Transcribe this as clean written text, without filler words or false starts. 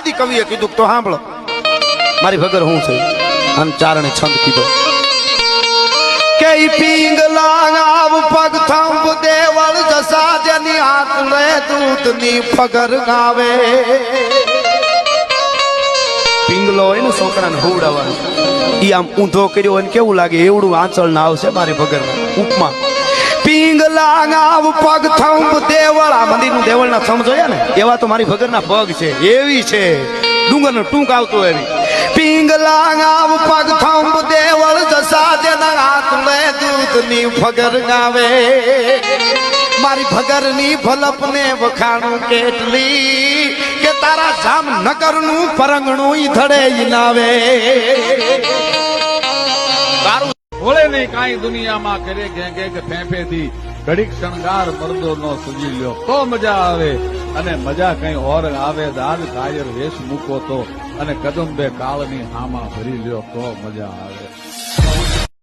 દી કવિએ કીધું તો સાંભળો મારી ભગર હું છે અને ચારણે છંદ કીધો કે પિંગલા ગાવ પગ થંભ દેવળ જસા જેની હાથ લે દૂધની ફગર ગાવે પિંગલો હોય ને છોકરાને હોવડાવવાનું ઈ આમ ઊંધો કર્યો હોય ને કેવું લાગે એવડું આંચળ ના આવશે મારી ભગર ઉપમા પિંગલા ગાવ પગ થંભ દેવળ આ મંદિરનું દેવળના થંભ જોયા ને એવા તો મારી ભગરના પગ છે એવી છે ડુંગરનો ટૂંક આવતો એવી પિંગલા ગાવ પગ થંભ દેવળ જસા જેના હાથ લે દૂધની ફગર ગાવે મારી ભગરની ભલપને વખાણું કેટલી કે તારા જામનગરનું પરંગણું ઈ ધડે ઈ નાવે તારું ભોળે નહીં કાંઈ દુનિયામાં કરે કે ફેંફેથી ઘડીક શણગાર મરદો નો સજી લ્યો તો મજા આવે અને મજા કઈ ઓર આવે દાદ કાયર વેશ મૂકો તો અને કદંબે કાળની હામાં ભરી લ્યો તો મજા આવે